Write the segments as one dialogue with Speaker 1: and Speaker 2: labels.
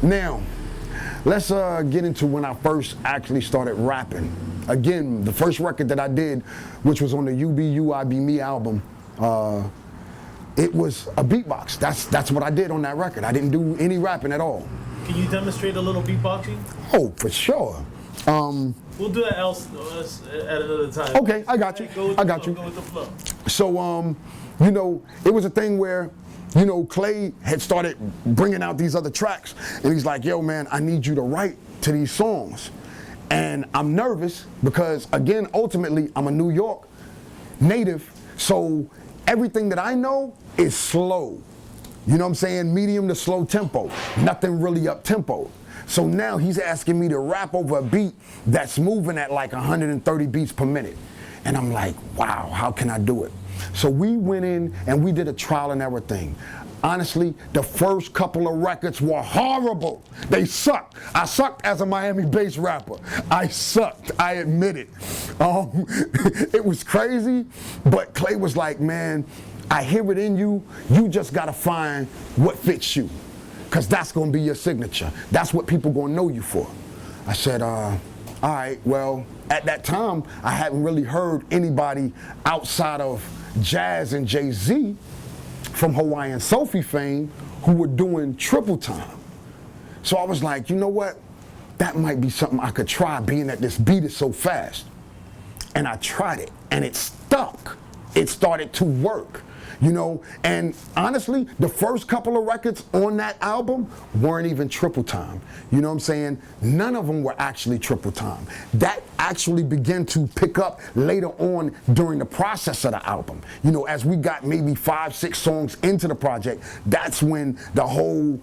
Speaker 1: Now, let's get into when I first actually started rapping. Again, the first record that I did, which was on the You Be You, I Be Me album, it was a beatbox. That's what I did on that record. I didn't do any rapping at all.
Speaker 2: Can you demonstrate a little beatboxing?
Speaker 1: Oh, for sure.
Speaker 2: We'll do that else at another time.
Speaker 1: Okay, I got you. I got you.
Speaker 2: Go with the flow.
Speaker 1: So, you know, it was a thing where, you know, Clay had started bringing out these other tracks, and he's like, yo, man, I need you to write to these songs. And I'm nervous because, again, ultimately, I'm a New York native, so everything that I know is slow. You know what I'm saying? Medium to slow tempo. Nothing really up tempo. So now he's asking me to rap over a beat that's moving at like 130 beats per minute. And I'm like, wow, how can I do it? So we went in and we did a trial and error thing. Honestly, the first couple of records were horrible. They sucked. I sucked as a Miami-based rapper. I sucked, I admit it. It was crazy, but Clay was like, man, I hear it in you. You just gotta find what fits you, because that's gonna be your signature. That's what people gonna know you for. I said, all right, well, at that time, I hadn't really heard anybody outside of Jazz and Jay-Z from Hawaiian Sophie fame who were doing triple time. So I was like, you know what? That might be something I could try, being that this beat is so fast. And I tried it, and it stuck. It started to work, you know? And honestly, the first couple of records on that album weren't even triple time. You know what I'm saying? None of them were actually triple time. That actually began to pick up later on during the process of the album. You know, as we got maybe 5, 6 songs into the project, that's when the whole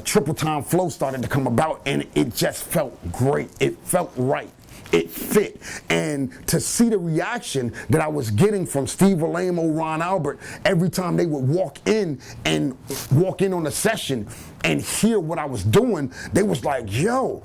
Speaker 1: triple time flow started to come about, and it just felt great. It felt right. It fit. And to see the reaction that I was getting from Steve Alamo, Ron Albert, every time they would walk in on a session and hear what I was doing, they was like, yo,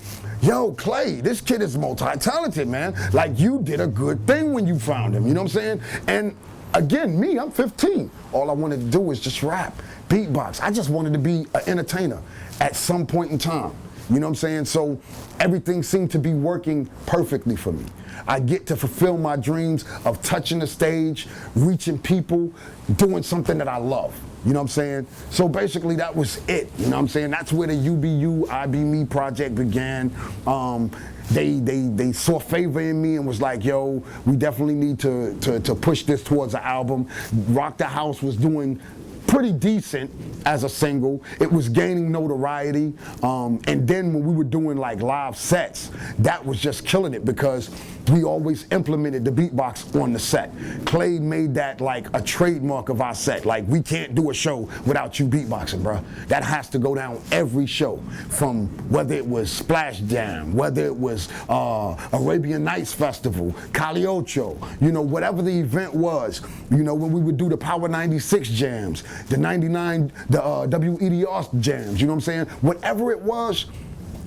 Speaker 1: Clay, this kid is multi-talented, man. Like, you did a good thing when you found him, you know what I'm saying? And again, me, I'm 15. All I wanted to do was just rap, beatbox. I just wanted to be an entertainer at some point in time. You know what I'm saying? So everything seemed to be working perfectly for me. I get to fulfill my dreams of touching the stage, reaching people, doing something that I love. You know what I'm saying? So basically that was it. You know what I'm saying? That's where the You Be You, I Be Me project began. They saw favor in me and was like, yo, we definitely need to push this towards an album. Rock the House was doing pretty decent as a single. It was gaining notoriety, and then when we were doing like live sets, that was just killing it because we always implemented the beatbox on the set. Clay made that like a trademark of our set. Like, we can't do a show without you beatboxing, bro. That has to go down every show, from whether it was Splash Jam, whether it was Arabian Nights Festival, Cali Ocho, you know, whatever the event was. You know, when we would do the Power 96 jams, the 99, the WEDR jams, you know what I'm saying? Whatever it was,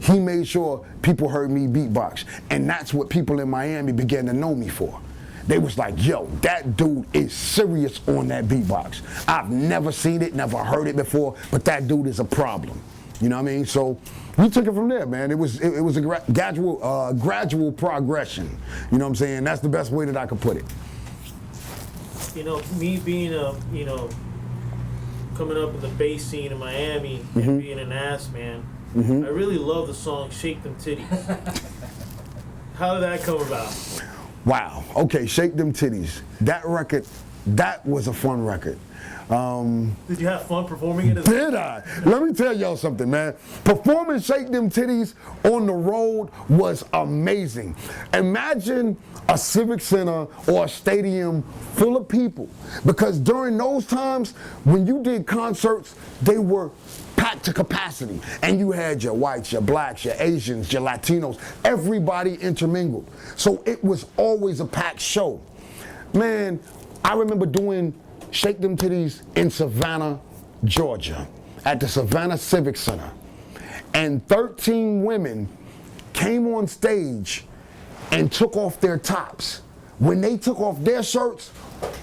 Speaker 1: he made sure people heard me beatbox. And that's what people in Miami began to know me for. They was like, yo, that dude is serious on that beatbox. I've never seen it, never heard it before, but that dude is a problem. You know what I mean? So we took it from there, man. It was a gradual progression. You know what I'm saying? That's the best way that I could put it.
Speaker 2: You know, me being coming up in the bass scene in Miami and being an ass man, I really love the song Shake Them Titties. How did that come about?
Speaker 1: Wow. Okay, Shake Them Titties. That record, that was a fun record.
Speaker 2: Did you have fun performing it?
Speaker 1: Did I? Let me tell y'all something, man. Performing Shake Them Titties on the road was amazing. Imagine a civic center or a stadium full of people, because during those times when you did concerts, they were packed to capacity, and you had your whites, your blacks, your Asians, your Latinos, everybody intermingled. So it was always a packed show. Man, I remember doing Shake Them Titties in Savannah, Georgia, at the Savannah Civic Center. And 13 women came on stage and took off their tops when they took off their shirts,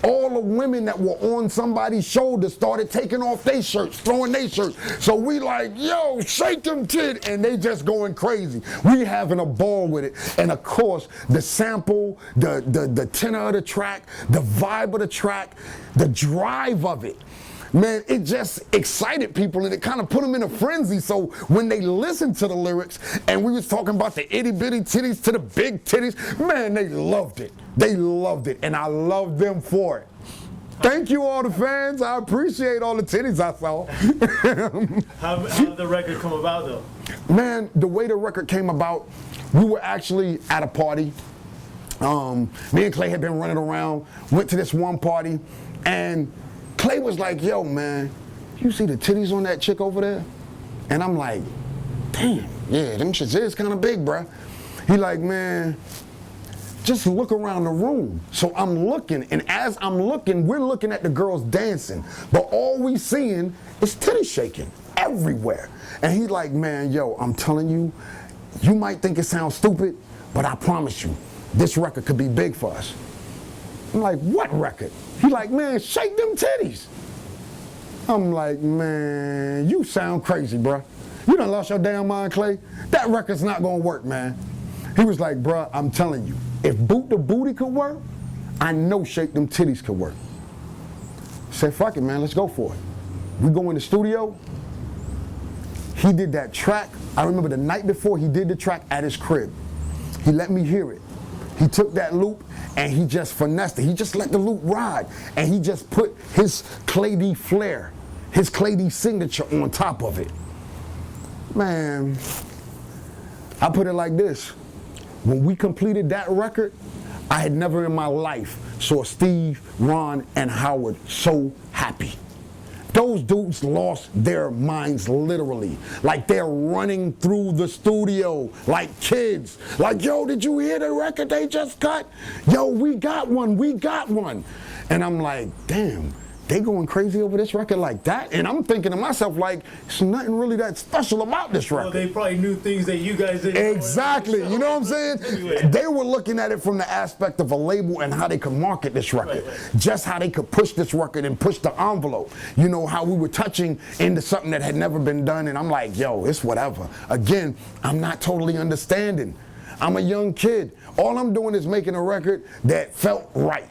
Speaker 1: all the women that were on somebody's shoulder started taking off their shirts, throwing their shirts. So we like, yo, shake them titties, and they just going crazy. We having a ball with it. And of course, the sample, the tenor of the track, the vibe of the track, the drive of it, man, it just excited people and it kind of put them in a frenzy. So when they listened to the lyrics and we was talking about the itty bitty titties to the big titties, man, they loved it. They loved it, and I loved them for it. Thank you, all the fans. I appreciate all the titties I saw.
Speaker 2: How did the record come about, though?
Speaker 1: Man, the way the record came about, we were actually at a party. Me and Clay had been running around, went to this one party, and Clay was like, yo, man, you see the titties on that chick over there? And I'm like, damn, yeah, them shits is kind of big, bruh. He like, man, just look around the room. So I'm looking, and as I'm looking, we're looking at the girls dancing, but all we seeing is titty shaking everywhere. And he like, man, yo, I'm telling you, you might think it sounds stupid, but I promise you, this record could be big for us. I'm like, what record? He like, man, shake them titties. I'm like, man, you sound crazy, bruh. You done lost your damn mind, Clay. That record's not gonna work, man. He was like, bruh, I'm telling you, if Boot the Booty could work, I know Shake Them Titties could work. I said, fuck it, man, let's go for it. We go in the studio. He did that track. I remember the night before he did the track at his crib. He let me hear it. He took that loop and he just finessed it. He just let the loop ride. And he just put his Clay D flair, his Clay D signature on top of it. Man, I put it like this. When we completed that record, I had never in my life saw Steve, Ron, and Howard so happy. Those dudes lost their minds literally. Like they're running through the studio like kids. Like, yo, did you hear the record they just cut? Yo, we got one, we got one. And I'm like, damn, they going crazy over this record like that? And I'm thinking to myself, like, there's nothing really that special about this record.
Speaker 2: Well, they probably knew things that you guys didn't know.
Speaker 1: Exactly, you know what I'm saying? Anyway. They were looking at it from the aspect of a label and how they could market this record. Right. Just how they could push this record and push the envelope. You know, how we were touching into something that had never been done, and I'm like, yo, it's whatever. Again, I'm not totally understanding. I'm a young kid. All I'm doing is making a record that felt right.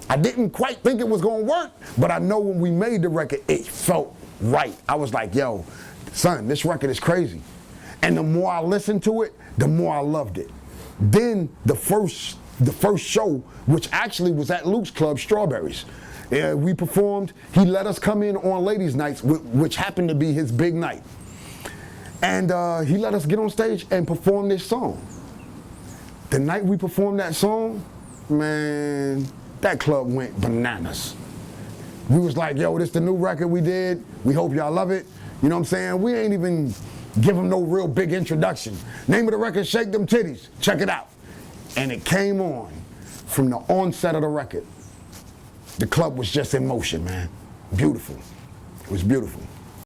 Speaker 1: I didn't quite think it was gonna work, but I know when we made the record, it felt right. I was like, yo, son, this record is crazy. And the more I listened to it, the more I loved it. Then the first show, which actually was at Luke's Club, Strawberries. We performed, he let us come in on ladies' nights, which happened to be his big night. And he let us get on stage and perform this song. The night we performed that song, man, that club went bananas. We was like, yo, this the new record we did. We hope y'all love it. You know what I'm saying? We ain't even give them no real big introduction. Name of the record, Shake Them Titties. Check it out. And it came on from the onset of the record. The club was just in motion, man. Beautiful. It was beautiful.